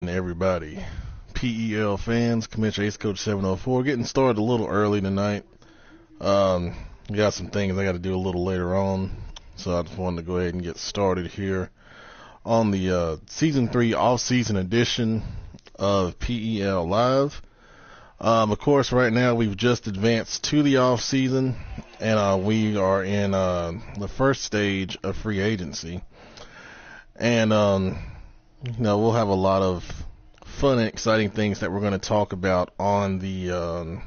Everybody, PEL fans, Commissioner Ace Coach 704, getting started a little early tonight. Um, got some things I got to do a little later on, so I just wanted to go ahead and get started here on the Season 3 Offseason edition of PEL Live. Of course, right now we've just advanced to the offseason, and we are in the first stage of free agency. And we'll have a lot of fun and exciting things that we're going to talk about on the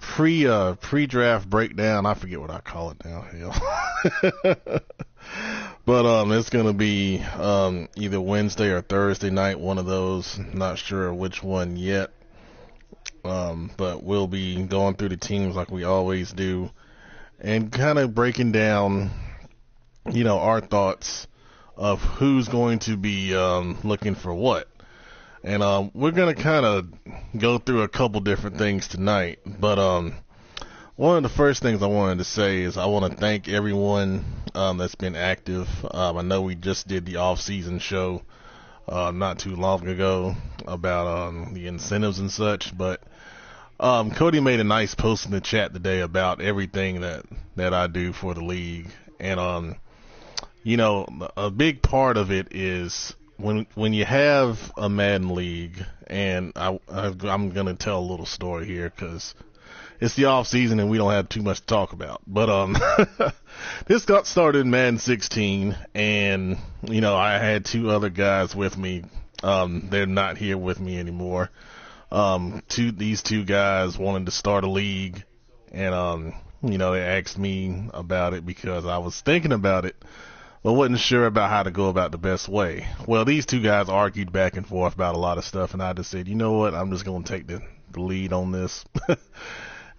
pre-draft breakdown. I forget what I call it now. Hell. But it's going to be either Wednesday or Thursday night, one of those. Not sure which one yet. But we'll be going through the teams like we always do and kind of breaking down, our thoughts of who's going to be looking for what. And we're going to kind of go through a couple different things tonight. But one of the first things I wanted to say is I want to thank everyone that's been active. I know we just did the off-season show not too long ago about the incentives and such. But Cody made a nice post in the chat today about everything that I do for the league. And a big part of it is when you have a Madden league, and I'm going to tell a little story here because it's the off season and we don't have too much to talk about. But this got started in Madden 16, and I had two other guys with me. They're not here with me anymore. These two guys wanted to start a league, and they asked me about it because I was thinking about it, but wasn't sure about how to go about the best way. Well, these two guys argued back and forth about a lot of stuff, and I just said, you know what, I'm just going to take the lead on this.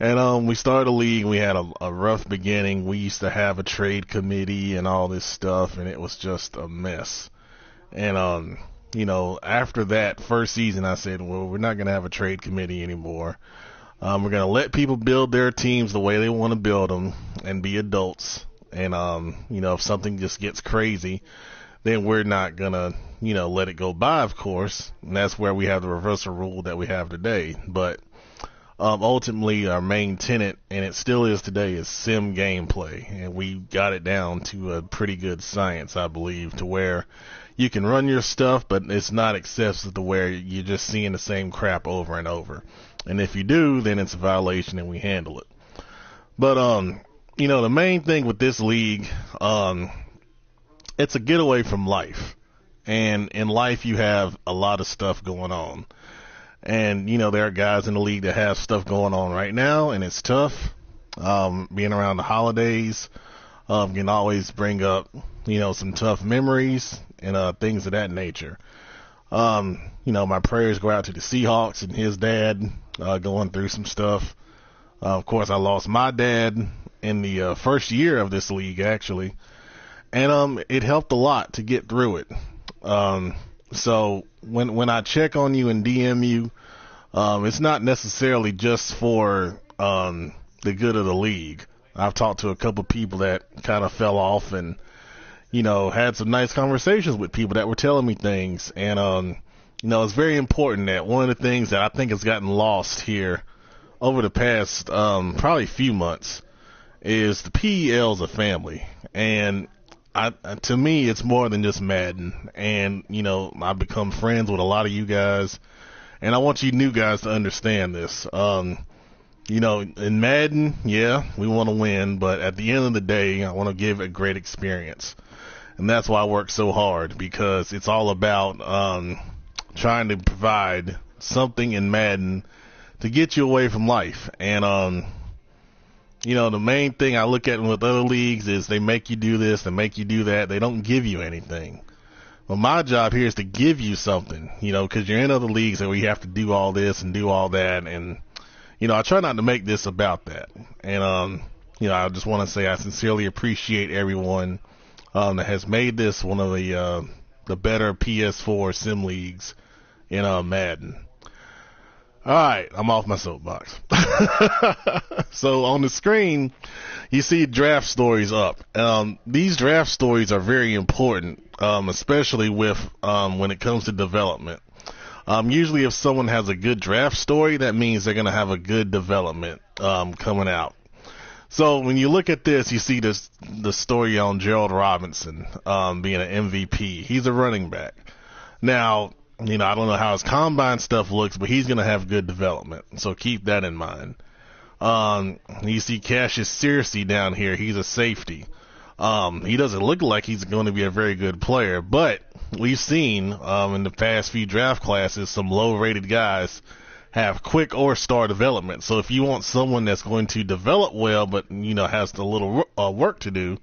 And we started a league. We had a rough beginning. We used to have a trade committee and all this stuff, and it was just a mess. And, after that first season, I said, well, we're not going to have a trade committee anymore. We're going to let people build their teams the way they want to build them and be adults. And, if something just gets crazy, then we're not going to, let it go by, of course. And that's where we have the reversal rule that we have today. But ultimately, our main tenet, and it still is today, is sim gameplay. And we got it down to a pretty good science, I believe, to where you can run your stuff, but it's not excessive to where you're just seeing the same crap over and over. And if you do, then it's a violation and we handle it. But, the main thing with this league, it's a getaway from life. And in life, you have a lot of stuff going on. And, there are guys in the league that have stuff going on right now, and it's tough. Being around the holidays can always bring up, some tough memories and things of that nature. My prayers go out to the Seahawks and his dad going through some stuff. Of course, I lost my dad in the first year of this league, actually. And it helped a lot to get through it. So when I check on you and DM you, it's not necessarily just for the good of the league. I've talked to a couple people that kind of fell off and, had some nice conversations with people that were telling me things. And, it's very important that one of the things that I think has gotten lost here over the past probably few months is the PEL's a family. And to me, it's more than just Madden. And, I've become friends with a lot of you guys. And I want you new guys to understand this. In Madden, yeah, we want to win. But at the end of the day, I want to give a great experience. And that's why I work so hard, because it's all about trying to provide something in Madden to get you away from life. And, the main thing I look at with other leagues is they make you do this, they make you do that. They don't give you anything. Well, my job here is to give you something, because you're in other leagues where you have to do all this and do all that. And, I try not to make this about that. And, I just want to say I sincerely appreciate everyone that has made this one of the better PS4 sim leagues in Madden. All right, I'm off my soapbox. So on the screen, you see draft stories up. These draft stories are very important, especially with when it comes to development. Usually if someone has a good draft story, that means they're going to have a good development coming out. So when you look at this, you see the story on Gerald Robinson being an MVP. He's a running back. Now, I don't know how his combine stuff looks, but he's going to have good development. So keep that in mind. You see Cassius Searcy down here. He's a safety. He doesn't look like he's going to be a very good player, but we've seen in the past few draft classes some low-rated guys have quick or star development. So if you want someone that's going to develop well, but has a little work to do,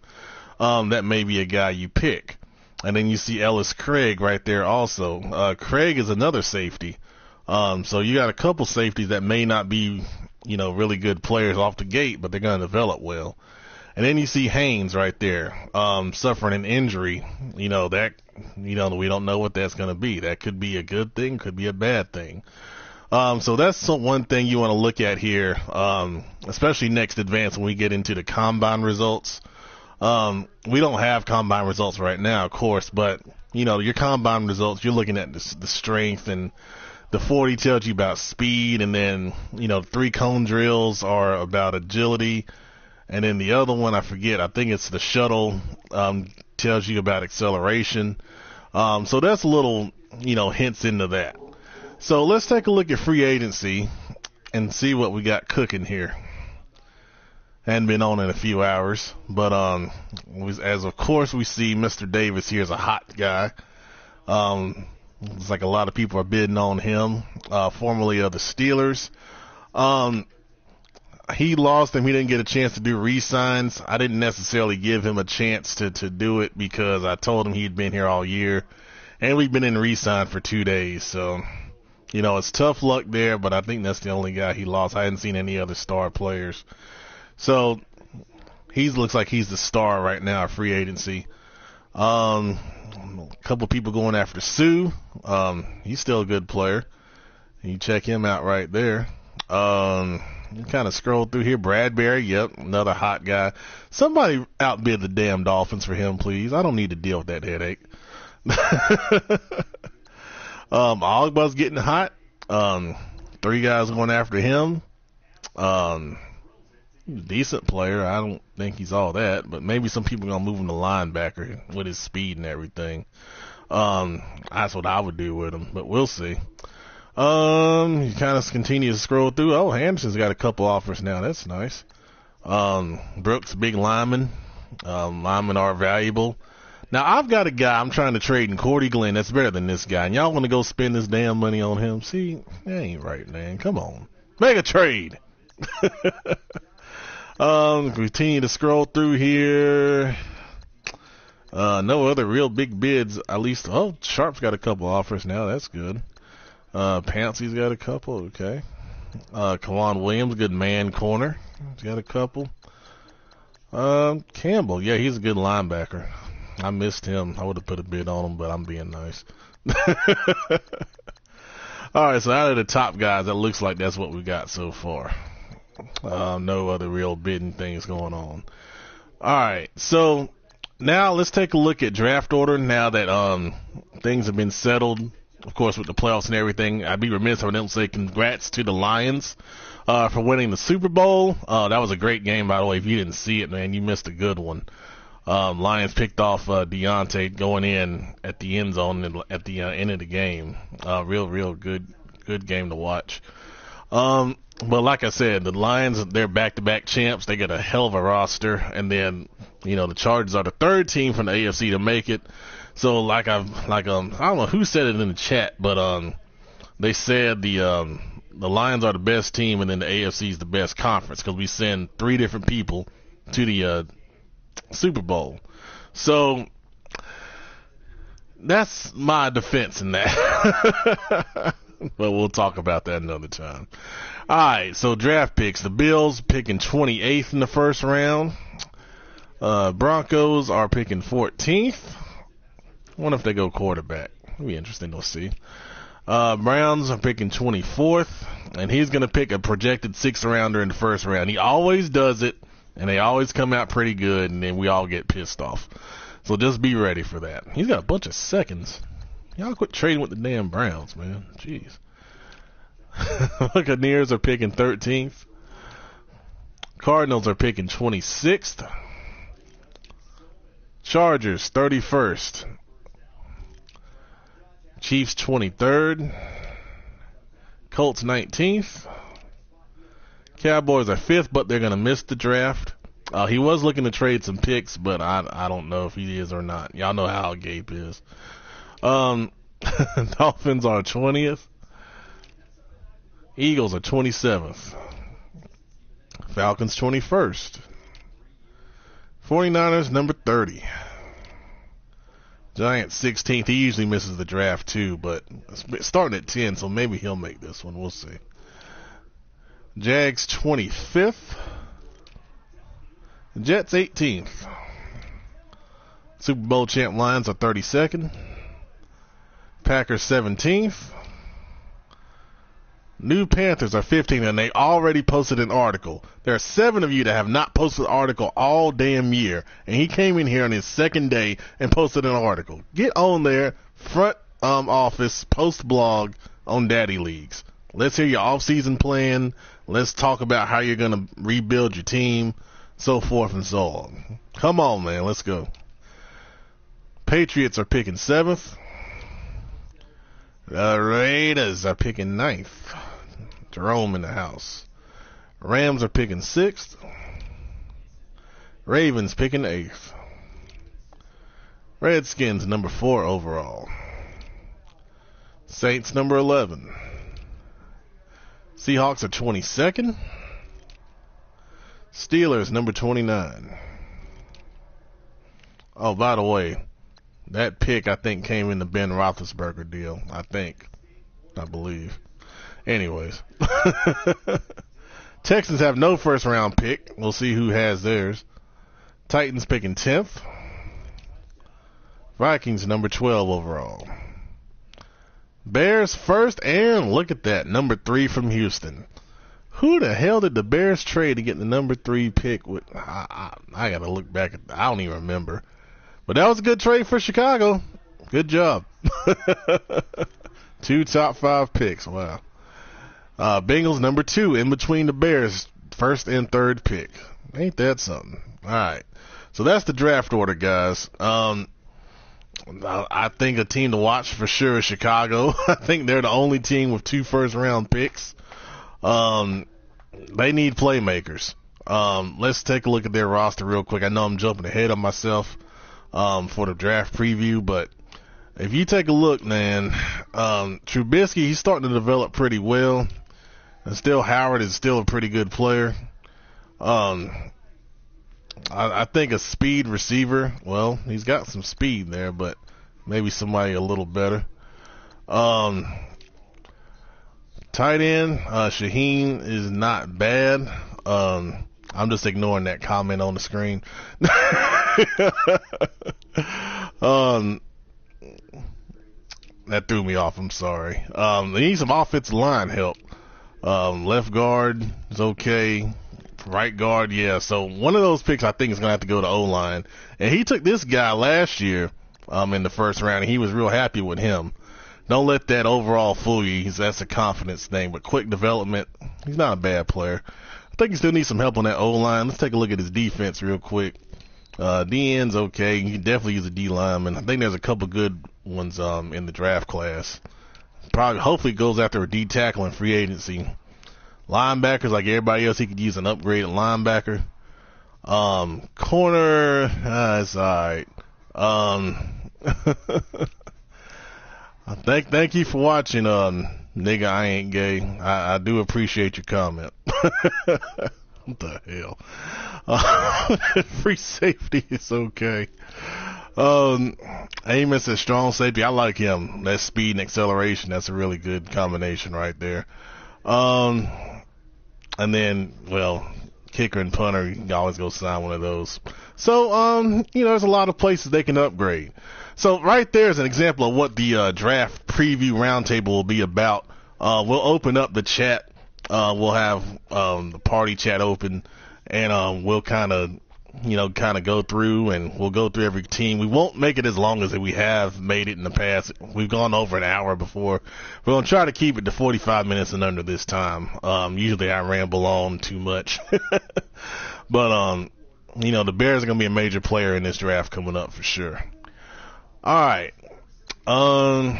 that may be a guy you pick. And then you see Ellis Craig right there also. Craig is another safety. So you got a couple safeties that may not be, really good players off the gate, but they're going to develop well. And then you see Haynes right there, suffering an injury. We don't know what that's going to be. That could be a good thing, could be a bad thing. So that's one thing you want to look at here, especially next advance when we get into the combine results. We don't have combine results right now, of course, but your combine results, you're looking at the strength, and the 40 tells you about speed, and then 3 cone drills are about agility, and then the other one I forget, I think it's the shuttle, tells you about acceleration. So that's a little hints into that. So let's take a look at free agency and see what we got cooking here. Hadn't been on in a few hours, but as of course we see Mr. Davis here is a hot guy. It's like a lot of people are bidding on him, formerly of the Steelers. He lost him. He didn't get a chance to do re-signs. I didn't necessarily give him a chance to do it because I told him he'd been here all year, and we've been in re-sign for 2 days. So, it's tough luck there, but I think that's the only guy he lost. I hadn't seen any other star players. So he looks like he's the star right now at free agency. A couple people going after Sue. He's still a good player. You check him out right there. You kind of scroll through here. Bradbury, yep, another hot guy. Somebody outbid the damn Dolphins for him, please. I don't need to deal with that headache. Ogba's getting hot. 3 guys going after him. Decent player. I don't think he's all that, but maybe some people are going to move him to linebacker with his speed and everything. That's what I would do with him, but we'll see. You kind of continue to scroll through. Oh, Anderson's got a couple offers now. That's nice. Brooks, big lineman. Linemen are valuable. Now, I've got a guy I'm trying to trade in Cordy Glenn that's better than this guy, and y'all want to go spend this damn money on him? See, that ain't right, man. Come on. Make a trade. Continue to scroll through here. No other real big bids, at least. Oh, Sharp's got a couple offers now. That's good. Pouncey's got a couple. Okay. Kawan Williams, good man corner. He's got a couple. Campbell, yeah, he's a good linebacker. I missed him. I would have put a bid on him, but I'm being nice. All right, so out of the top guys, that looks like that's what we got so far. No other real bidding things going on. All right, so now let's take a look at draft order now that things have been settled, of course, with the playoffs and everything. I'd be remiss if I didn't say congrats to the Lions for winning the Super Bowl. That was a great game, by the way. If you didn't see it, man, you missed a good one. Lions picked off Deontay going in at the end zone at the end of the game. Real good game to watch. But like I said, the Lions, they're back-to-back champs. They got a hell of a roster. And then, the Chargers are the 3rd team from the AFC to make it. So I don't know who said it in the chat, but they said the Lions are the best team, and then the AFC is the best conference because we send 3 different people to the Super Bowl. So that's my defense in that. But we'll talk about that another time. All right, so draft picks. The Bills picking 28th in the first round. Broncos are picking 14th. I wonder if they go quarterback. It'll be interesting to see. Browns are picking 24th, and he's going to pick a projected 6th rounder in the first round. He always does it, and they always come out pretty good, and then we all get pissed off. So just be ready for that. He's got a bunch of seconds. Y'all quit trading with the damn Browns, man. Jeez. Buccaneers are picking 13th. Cardinals are picking 26th. Chargers 31st. Chiefs 23rd. Colts 19th. Cowboys are 5th, but they're going to miss the draft. He was looking to trade some picks, but I don't know if he is or not. Y'all know how Gabe is. Dolphins are 20th. Eagles are 27th. Falcons 21st. 49ers number 30. Giants 16th. He usually misses the draft too, but it's starting at 10, so maybe he'll make this one. We'll see. Jags 25th. Jets 18th. Super Bowl champ Lions are 32nd. Packers 17th. New Panthers are 15th, and they already posted an article. There are 7 of you that have not posted an article all damn year, and he came in here on his second day and posted an article. Get on there, front office, post blog on Daddy Leagues. Let's hear your off-season plan. Let's talk about how you're going to rebuild your team, so forth and so on. Come on, man, let's go. Patriots are picking 7th. The Raiders are picking 9th. Jerome in the house. Rams are picking 6th. Ravens picking 8th. Redskins number 4 overall. Saints number 11. Seahawks are 22nd. Steelers number 29. Oh, by the way, that pick, I think, came in the Ben Roethlisberger deal. I believe. Anyways. Texans have no first-round pick. We'll see who has theirs. Titans picking 10th. Vikings number 12 overall. Bears first, and look at that, number 3 from Houston. Who the hell did the Bears trade to get the number 3 pick? With? I got to look back. I don't even remember. But that was a good trade for Chicago. Good job. 2 top 5 picks. Wow. Bengals number 2 in between the Bears, first and third pick. Ain't that something? All right. So that's the draft order, guys. I think a team to watch for sure is Chicago. I think they're the only team with 2 first-round picks. They need playmakers. Let's take a look at their roster real quick. I know I'm jumping ahead of myself for the draft preview, but if you take a look, man, Trubisky, he's starting to develop pretty well. And still, Howard is still a pretty good player. I think a speed receiver, well, he's got some speed there, but maybe somebody a little better. Tight end, Shaheen is not bad. I'm just ignoring that comment on the screen. That threw me off. I'm sorry. They need some offensive line help. Left guard is okay. Right guard, yeah. So one of those picks I think is going to have to go to O-line. And he took this guy last year in the first round, and he was real happy with him. Don't let that overall fool you. That's a confidence thing. But quick development, he's not a bad player. I think he still needs some help on that O-line. Let's take a look at his defense real quick. D-end's okay. You can definitely use a D-lineman. I think there's a couple good ones in the draft class. Hopefully goes after a D-tackle in free agency. Linebackers, like everybody else, he could use an upgraded linebacker. Corner, it's alright. Thank you for watching, nigga, I ain't gay. I do appreciate your comment. What the hell? Free safety is okay. Amos says strong safety. I like him. That speed and acceleration, that's a really good combination right there. And then, well, kicker and punter, you can always go sign one of those. So, there's a lot of places they can upgrade. So right there is an example of what the draft preview roundtable will be about. We'll open up the chat. We'll have the party chat open, and we'll kind of go through, and we'll go through every team. We won't make it as long as we have made it in the past. We've gone over an hour before. We're going to try to keep it to 45 minutes and under this time. Usually I ramble on too much. But, the Bears are going to be a major player in this draft coming up for sure. All right. I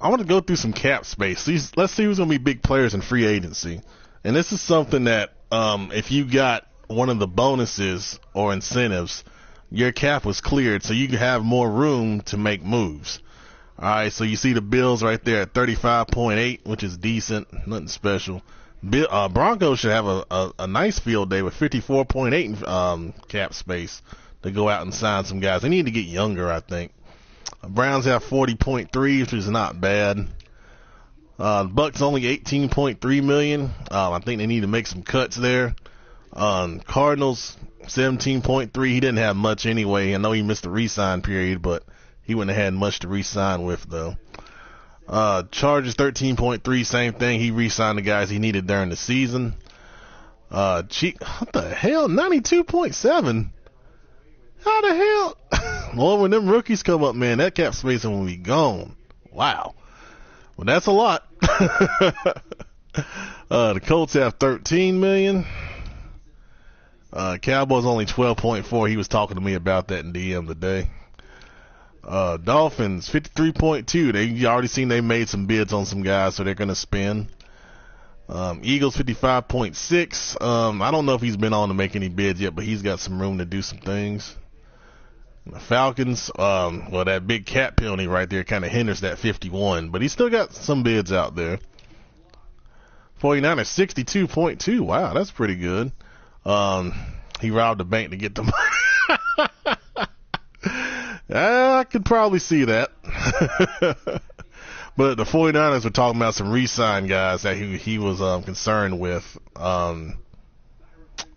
want to go through some cap space. Let's see who's going to be big players in free agency. And this is something that if you got one of the bonuses or incentives, your cap was cleared, so you can have more room to make moves. All right, so you see the Bills right there at 35.8, which is decent, nothing special. Broncos should have a nice field day with 54.8 cap space to go out and sign some guys. They need to get younger, I think. Browns have 40.3, which is not bad. Bucks only 18.3 million. I think they need to make some cuts there. Cardinals 17.3. He didn't have much anyway. I know he missed the re-sign period, but he wouldn't have had much to re-sign with though. Chargers 13.3. Same thing. He re-signed the guys he needed during the season. What the hell? 92.7. How the hell? Well, when them rookies come up, man, that cap space will be gone. Wow. Well, that's a lot. The Colts have 13 million. Cowboys only 12.4. He was talking to me about that in DM today. Dolphins 53.2. They already seen they made some bids on some guys, so they're going to spend. Eagles 55.6. I don't know if he's been on to make any bids yet, but he's got some room to do some things. The Falcons, that big cap penalty right there kind of hinders that 51, but he's still got some bids out there. 49ers 62.2. Wow, that's pretty good. He robbed the bank to get the money. I could probably see that. But the 49ers were talking about some re-sign guys that he was concerned with.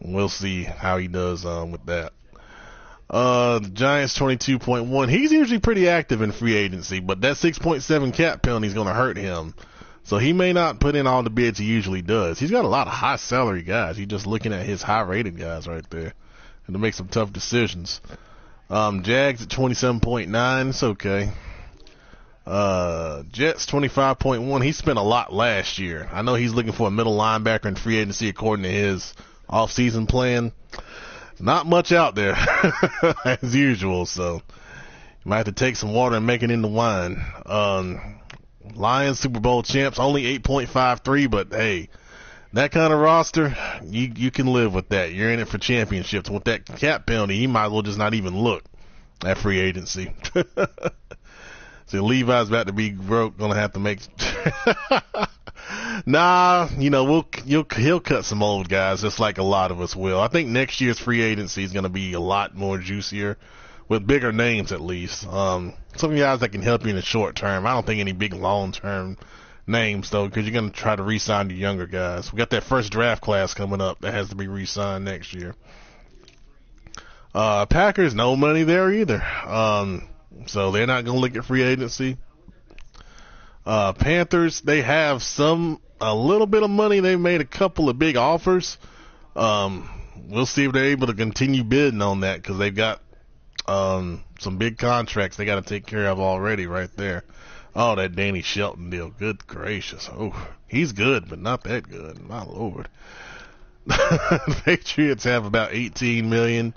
We'll see how he does with that. The Giants 22.1. He's usually pretty active in free agency, but that 6.7 cap penalty is going to hurt him. So he may not put in all the bids he usually does. He's got a lot of high salary guys. He's just looking at his high rated guys right there, and to make some tough decisions. Jags at 27.9. It's okay. Jets 25.1. He spent a lot last year. I know he's looking for a middle linebacker in free agency according to his offseason plan. Not much out there as usual, so you might have to take some water and make it into wine. Lions Super Bowl champs, only 8.53, but hey, that kind of roster, you can live with that. You're in it for championships. With that cap penalty, he might as well just not even look at free agency. So Levi's about to be broke, gonna have to make. Nah, he'll cut some old guys just like a lot of us will. I think next year's free agency is gonna be a lot more juicier, with bigger names at least. Some guys that can help you in the short term. I don't think any big long term names though, because you're gonna try to re-sign the younger guys. We got that first draft class coming up that has to be re-signed next year. Packers, no money there either. So they're not gonna look at free agency. Panthers, they have a little bit of money. They made a couple of big offers. We'll see if they're able to continue bidding on that, because they've got some big contracts they got to take care of already right there. Oh, that Danny Shelton deal. Good gracious. Oh, he's good, but not that good. My Lord. The Patriots have about 18 million.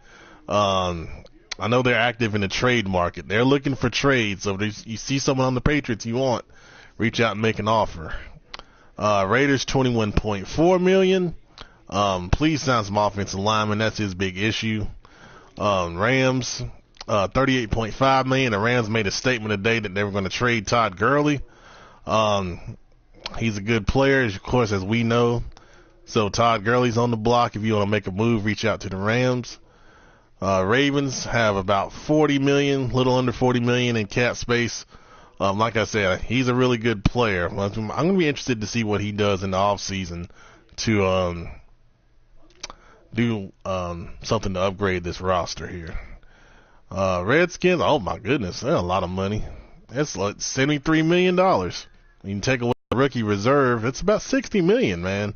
I know they're active in the trade market. They're looking for trades. So if you see someone on the Patriots you want, reach out and make an offer. Raiders 21.4 million. Please sign some offensive linemen. That's his big issue. Rams 38.5 million. The Rams made a statement today that they were going to trade Todd Gurley. He's a good player, of course, as we know. So Todd Gurley's on the block. If you want to make a move, reach out to the Rams. Ravens have about 40 million, little under 40 million in cap space. Like I said, he's a really good player. I'm going to be interested to see what he does in the offseason to do something to upgrade this roster here. Redskins, oh my goodness, that's a lot of money. That's like $73 million. You can take away the rookie reserve, it's about $60 million, man.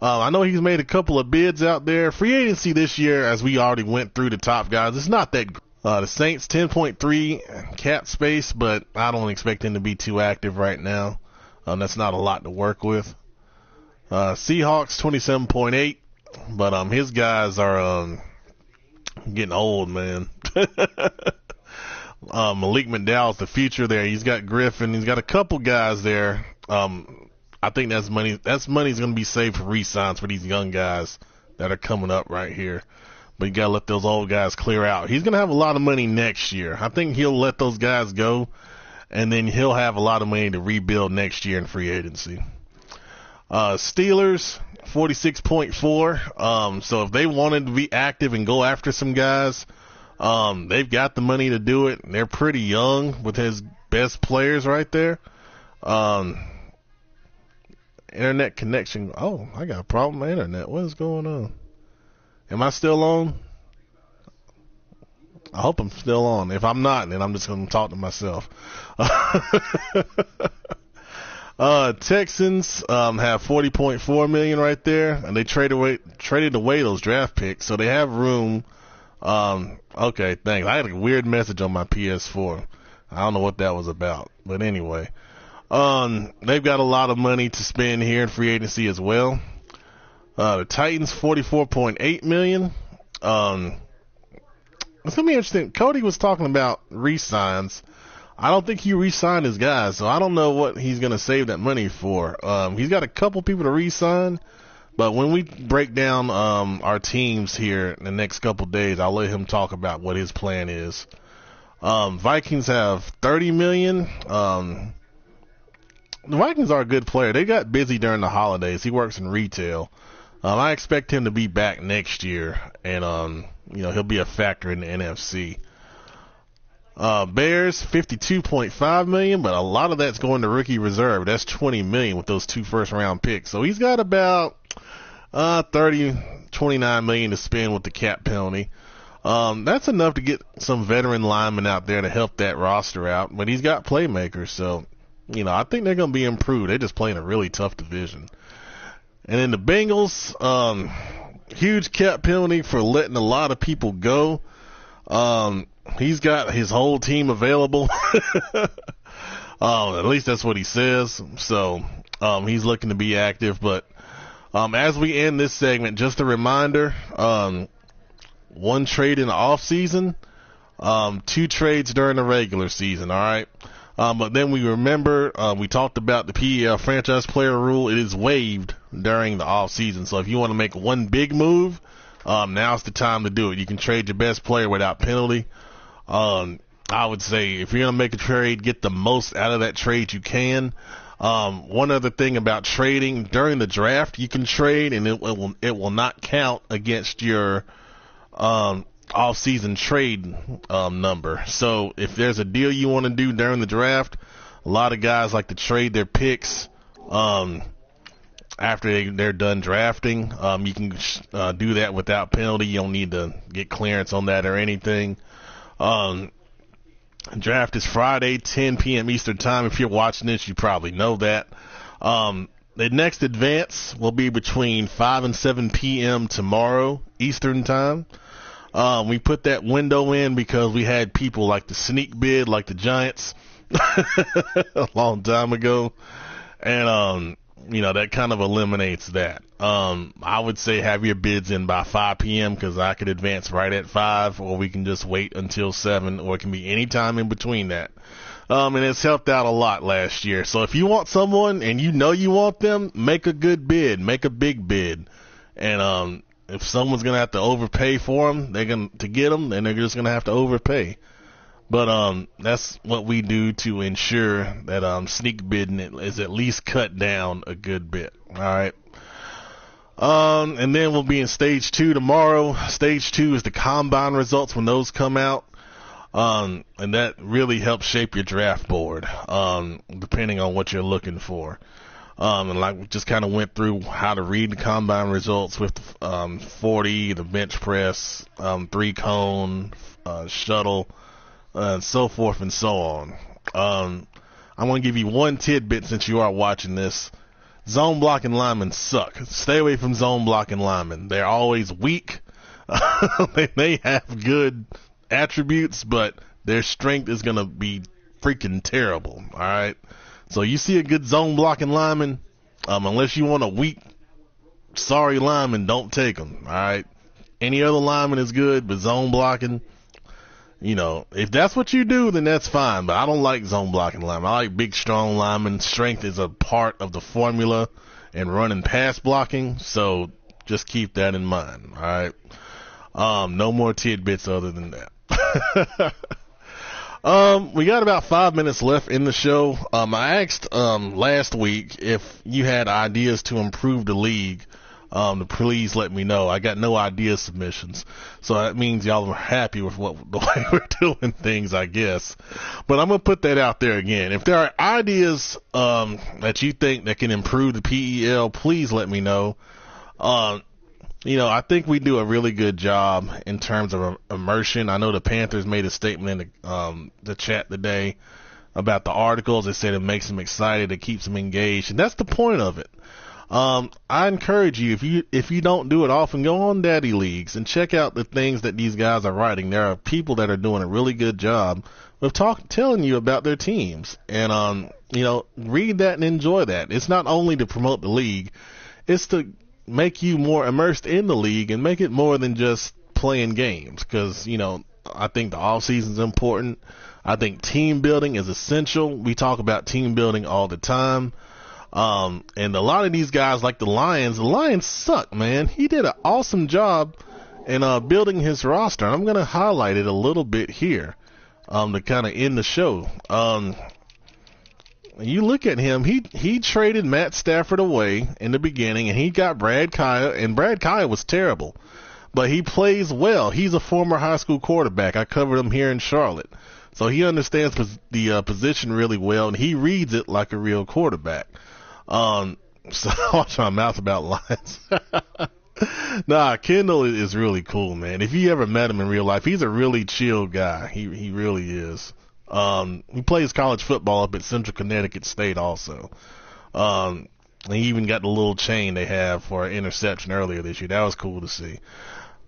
I know he's made a couple of bids out there. Free agency this year, as we already went through the top guys, it's not that great. The Saints, 10.3 cap space, but I don't expect him to be too active right now. That's not a lot to work with. Seahawks, 27.8, but his guys are getting old, man. Malik McDowell's the future there. He's got Griffin. He's got a couple guys there. I think that's money. That's money's going to be saved for re-signs for these young guys that are coming up right here. But you got to let those old guys clear out. He's going to have a lot of money next year. I think he'll let those guys go, and then he'll have a lot of money to rebuild next year in free agency. Steelers, 46.4. So if they wanted to be active and go after some guys, they've got the money to do it. They're pretty young with his best players right there. Internet connection. Oh, I got a problem with my internet. What is going on? Am I still on? I hope I'm still on. If I'm not, then I'm just going to talk to myself. Texans have $40.4 million right there, and they traded away those draft picks, so they have room. Okay, thanks. I had a weird message on my PS4. I don't know what that was about, but anyway. They've got a lot of money to spend here in free agency as well. The Titans, $44.8 million. It's going to be interesting. Cody was talking about re-signs. I don't think he re-signed his guys, so I don't know what he's going to save that money for. He's got a couple people to re-sign, but when we break down our teams here in the next couple days, I'll let him talk about what his plan is. Vikings have $30 million. The Vikings are a good player. They got busy during the holidays. He works in retail. I expect him to be back next year, and he'll be a factor in the NFC. Bears, $52.5 million, but a lot of that's going to rookie reserve. That's $20 million with those 2 first-round picks. So he's got about $29 million to spend with the cap penalty. That's enough to get some veteran linemen out there to help that roster out, but he's got playmakers, so I think they're going to be improved. They're just playing a really tough division. And then the Bengals, huge cap penalty for letting a lot of people go. He's got his whole team available. At least that's what he says. So he's looking to be active. But as we end this segment, just a reminder, 1 trade in the offseason, 2 trades during the regular season, all right? But then we remember, we talked about the PEL franchise player rule. It is waived during the off season. So if you want to make one big move, now's the time to do it. You can trade your best player without penalty. I would say if you're going to make a trade, get the most out of that trade you can. One other thing about trading during the draft, you can trade and it will not count against your, off-season trade number. So if there's a deal you want to do during the draft, a lot of guys like to trade their picks after they're done drafting. You can do that without penalty. You don't need to get clearance on that or anything. Draft is Friday, 10 p.m. Eastern time. If you're watching this, you probably know that. The next advance will be between 5 and 7 p.m. tomorrow Eastern time. We put that window in because we had people like the sneak bid, like the Giants, a long time ago. And, that kind of eliminates that. I would say have your bids in by 5 p.m. because I could advance right at 5, or we can just wait until 7, or it can be any time in between that. And it's helped out a lot last year. So if you want someone and you want them, make a good bid, make a big bid. And, if someone's going to have to overpay for them, to get them, then they're just going to have to overpay. But that's what we do to ensure that sneak bidding is at least cut down a good bit. All right. And then we'll be in stage 2 tomorrow. Stage 2 is the combine results when those come out. And that really helps shape your draft board, depending on what you're looking for. And like we just kind of went through how to read the combine results with 40, the bench press, 3-cone, shuttle, and so forth and so on. I want to give you one tidbit since you are watching this. Zone blocking linemen suck. Stay away from zone blocking linemen. They're always weak. They may have good attributes, but their strength is going to be freaking terrible. All right. So you see a good zone blocking lineman, unless you want a weak, sorry lineman, don't take them. All right. Any other lineman is good, but zone blocking, if that's what you do, then that's fine. But I don't like zone blocking linemen. I like big, strong linemen. Strength is a part of the formula in running pass blocking. So just keep that in mind. All right. No more tidbits other than that. We got about 5 minutes left in the show. I asked last week if you had ideas to improve the league. To please let me know. I got no idea submissions, so that means y'all are happy with the way we're doing things, I guess. But I'm gonna put that out there again. If there are ideas that you think that can improve the PEL, please let me know. I think we do a really good job in terms of immersion. I know the Panthers made a statement in the chat today about the articles. They said it makes them excited, it keeps them engaged, and that's the point of it. I encourage you, if you don't do it often, go on Daddy Leagues and check out the things that these guys are writing. There are people that are doing a really good job of telling you about their teams, and read that and enjoy that. It's not only to promote the league, it's to make you more immersed in the league and make it more than just playing games, because I think the offseason is important. I think team building is essential. We talk about team building all the time. And a lot of these guys, like the Lions suck, man. He did an awesome job in building his roster. I'm going to highlight it a little bit here to kind of end the show. You look at him, he traded Matt Stafford away in the beginning, and he got Brad Kaya, and Brad Kaya was terrible, but he plays well. He's a former high school quarterback. I covered him here in Charlotte, so he understands the position really well, and he reads it like a real quarterback. So watch my mouth about Lions. Nah, Kendall is really cool, man. If you ever met him in real life, he's a really chill guy. He really is. He plays college football up at Central Connecticut State also. He even got the little chain they have for an interception earlier this year. That was cool to see.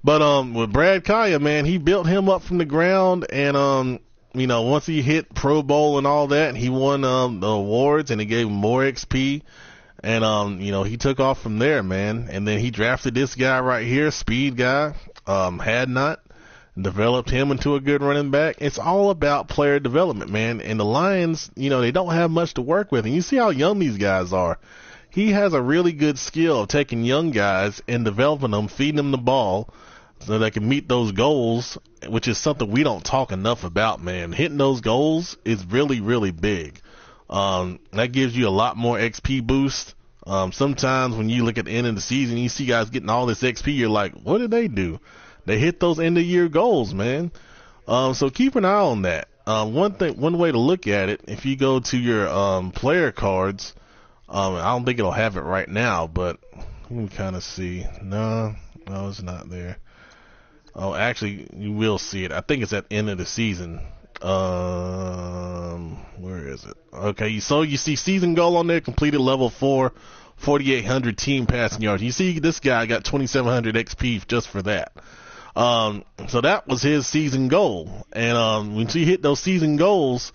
But with Brad Kaya, man, he built him up from the ground, and once he hit Pro Bowl and all that, he won the awards, and it gave him more XP. And he took off from there, man. And then he drafted this guy right here, speed guy, had not. Developed him into a good running back. It's all about player development, man. And the Lions, they don't have much to work with. And you see how young these guys are. He has a really good skill of taking young guys and developing them, feeding them the ball so they can meet those goals, which is something we don't talk enough about, man. Hitting those goals is really, really big. That gives you a lot more XP boost. Sometimes when you look at the end of the season, you see guys getting all this XP, you're like, what did they do? They hit those end of year goals, man. So keep an eye on that. One way to look at it, if you go to your player cards, I don't think it'll have it right now, but you can kind of see. No, it's not there. Oh, actually, you will see it. I think it's at the end of the season. Where is it? Okay, so you see season goal on there, completed level 4, 4,800 team passing yards. You see this guy got 2,700 XP just for that. So that was his season goal. And when you hit those season goals,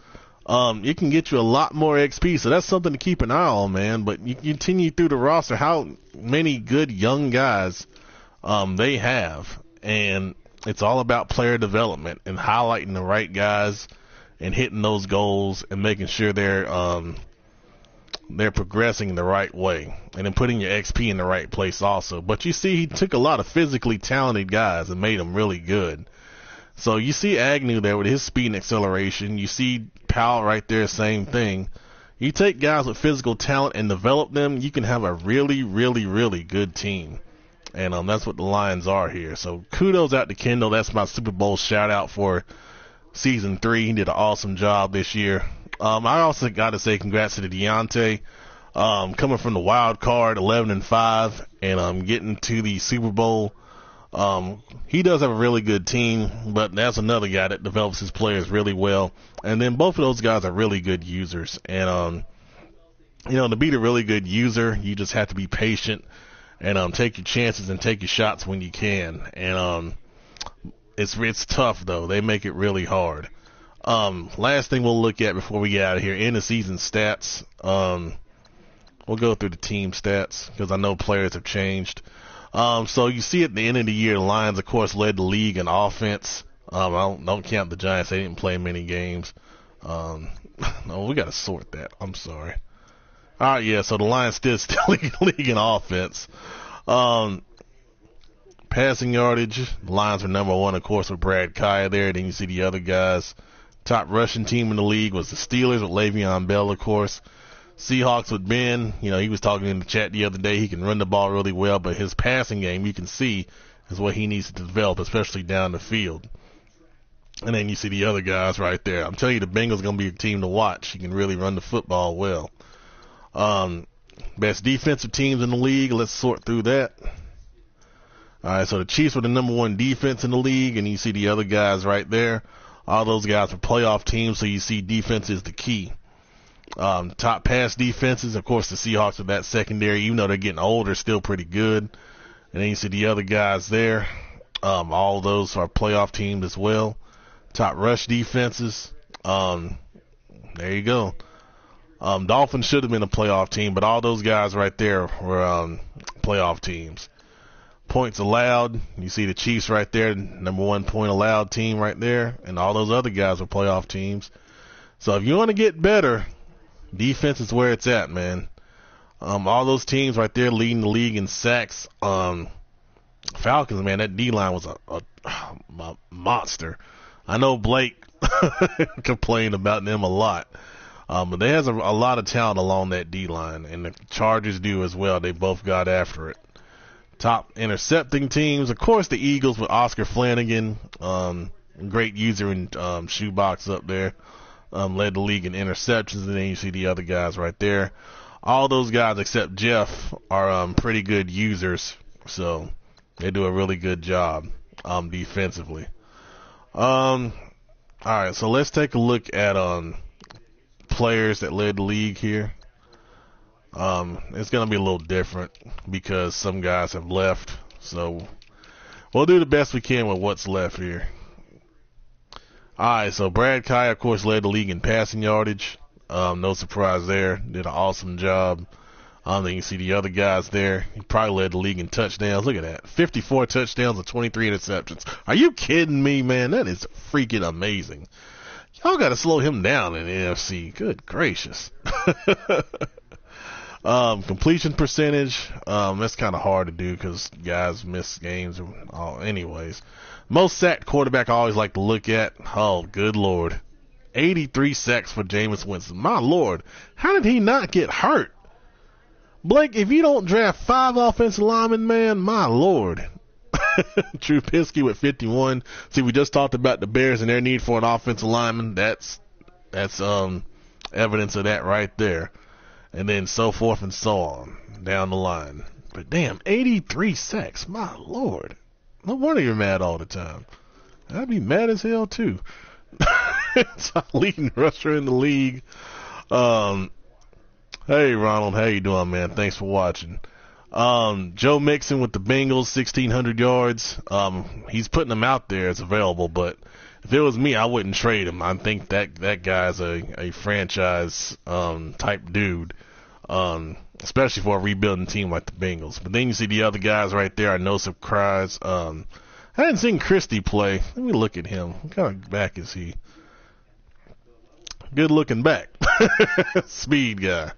it can get you a lot more XP. So that's something to keep an eye on, man. But you continue through the roster, how many good young guys they have. And it's all about player development and highlighting the right guys and hitting those goals and making sure they're progressing the right way, and then putting your XP in the right place also. But you see, he took a lot of physically talented guys and made them really good. So you see Agnew there with his speed and acceleration. You see Powell right there, same thing. You take guys with physical talent and develop them, you can have a really, really, really good team. And that's what the Lions are here. So kudos out to Kendall. That's my Super Bowl shout out for season 3. He did an awesome job this year. I also got to say congrats to Deontay. coming from the wild card, 11-5, and getting to the Super Bowl. He does have a really good team, but that's another guy that develops his players really well. And then both of those guys are really good users. And to be the really good user, you just have to be patient and take your chances and take your shots when you can. And it's tough though. They make it really hard. Last thing we'll look at before we get out of here, end of season stats. We'll go through the team stats because I know players have changed. So you see at the end of the year, the Lions, of course, led the league in offense. I don't count the Giants. They didn't play many games. No, we got to sort that. I'm sorry. All right, yeah, so the Lions still lead the league in offense. Passing yardage, the Lions were number one, of course, with Brad Kaya there. Then you see the other guys. Top rushing team in the league was the Steelers with Le'Veon Bell, of course. Seahawks with Ben, he was talking in the chat the other day. He can run the ball really well, but his passing game, you can see, is what he needs to develop, especially down the field. And then you see the other guys right there. I'm telling you, the Bengals are going to be a team to watch. He can really run the football well. Best defensive teams in the league. Let's sort through that. All right, so the Chiefs were the number one defense in the league, and you see the other guys right there. All those guys are playoff teams, so you see defense is the key. Top pass defenses, of course, the Seahawks with that secondary, even though they're getting older, still pretty good. And then you see the other guys there. All of those are playoff teams as well. Top rush defenses. There you go. Dolphins should have been a playoff team, but all those guys right there were playoff teams. Points allowed. You see the Chiefs right there, number one point allowed team right there, and all those other guys were playoff teams. So if you want to get better, defense is where it's at, man. All those teams right there leading the league in sacks. Falcons, man, that D-line was a monster. I know Blake complained about them a lot. But they has a lot of talent along that D-line, and the Chargers do as well. They both got after it. Top intercepting teams, of course, the Eagles with Oscar Flanagan, great user in shoebox up there, led the league in interceptions, and then you see the other guys right there. All those guys except Jeff are pretty good users, so they do a really good job defensively. All right, so let's take a look at players that led the league here. It's going to be a little different because some guys have left. So we'll do the best we can with what's left here. Alright, so Brad Kaya, of course, led the league in passing yardage. No surprise there. Did an awesome job. Then you see the other guys there. He probably led the league in touchdowns. Look at that. 54 touchdowns and 23 interceptions. Are you kidding me, man? That is freaking amazing. Y'all got to slow him down in the NFC. Good gracious. Completion percentage, that's kind of hard to do because guys miss games. Anyways, most sacked quarterback I always like to look at. Oh, good Lord. 83 sacks for Jameis Winston. My Lord, how did he not get hurt? Blake, if you don't draft 5 offensive linemen, man, my Lord. Trubisky with 51. See, we just talked about the Bears and their need for an offensive lineman. That's evidence of that right there. And then so forth and so on down the line. But damn, 83 sacks. My Lord. No wonder you're mad all the time. I'd be mad as hell too. It's our leading rusher in the league. Hey Ronald, how you doing, man? Thanks for watching. Joe Mixon with the Bengals, 1,600 yards. He's putting them out there. It's available, but if it was me, I wouldn't trade him. I think that guy's a franchise type dude, especially for a rebuilding team like the Bengals. But then you see the other guys right there. I know some cries. I hadn't seen Christie play. Let me look at him. What kind of back is he? Good looking back. Speed guy.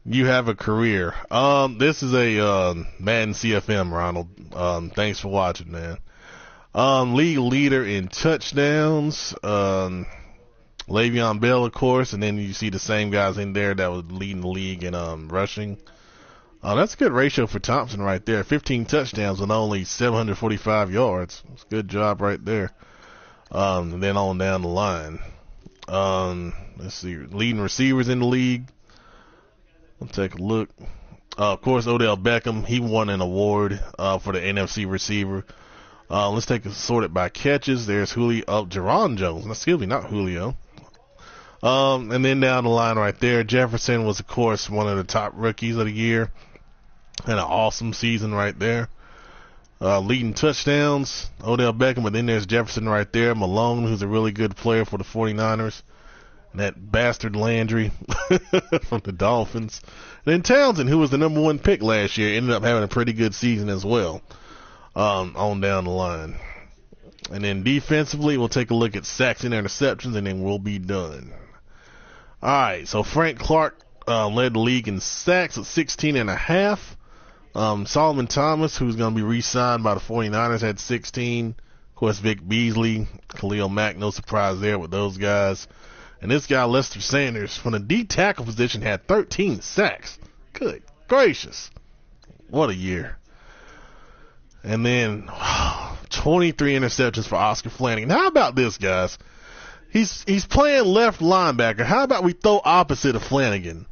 You have a career. This is a Madden CFM, Ronald. Thanks for watching, man. League leader in touchdowns, Le'Veon Bell, of course, and then you see the same guys in there that was leading the league in rushing. That's a good ratio for Thompson right there. 15 touchdowns and only 745 yards. It's a good job right there. And then on down the line. Let's see, leading receivers in the league. We'll take a look. Of course, Odell Beckham, he won an award for the NFC receiver. Let's take it sorted by catches. There's Jerron Jones. Excuse me, not Julio. And then down the line right there, Jefferson was, of course, one of the top rookies of the year. Had an awesome season right there. Leading touchdowns, Odell Beckham, but then there's Jefferson right there. Malone, who's a really good player for the 49ers. And that bastard Landry from the Dolphins. And then Townsend, who was the number 1 pick last year, ended up having a pretty good season as well. On down the line. And then defensively, we'll take a look at sacks and interceptions, and then we'll be done. Alright, so Frank Clark led the league in sacks at 16.5. Solomon Thomas, who's going to be re-signed by the 49ers, had 16. Of course, Vic Beasley, Khalil Mack, no surprise there with those guys. And this guy, Lester Sanders, from the D tackle position, had 13 sacks. Good gracious. What a year. And then 23 interceptions for Oscar Flanagan. How about this, guys? He's playing left linebacker. How about we throw opposite of Flanagan?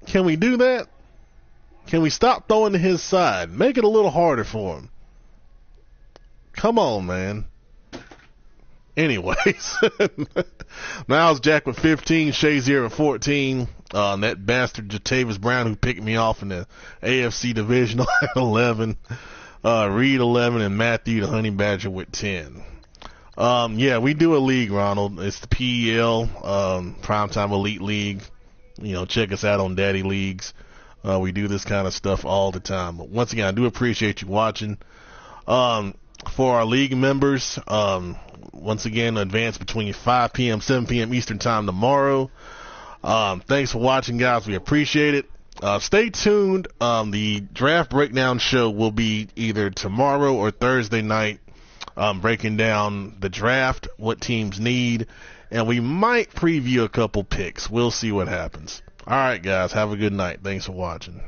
Can we do that? Can we stop throwing to his side? Make it a little harder for him. Come on, man. Anyways, Miles Jack with 15, Shazier with 14. That bastard Jatavis Brown, who picked me off in the AFC divisional, at 11. Reed 11, and Matthew the Honey Badger with 10. Yeah, we do a league, Ronald. It's the PEL, Primetime Elite League. You know, check us out on Daddy Leagues. We do this kind of stuff all the time. But once again, I do appreciate you watching. For our league members, once again, advance between 5 p.m., 7 p.m. Eastern Time tomorrow. Thanks for watching, guys. We appreciate it. Stay tuned. The draft breakdown show will be either tomorrow or Thursday night, breaking down the draft, what teams need, and we might preview a couple picks. We'll see what happens. All right, guys. Have a good night. Thanks for watching.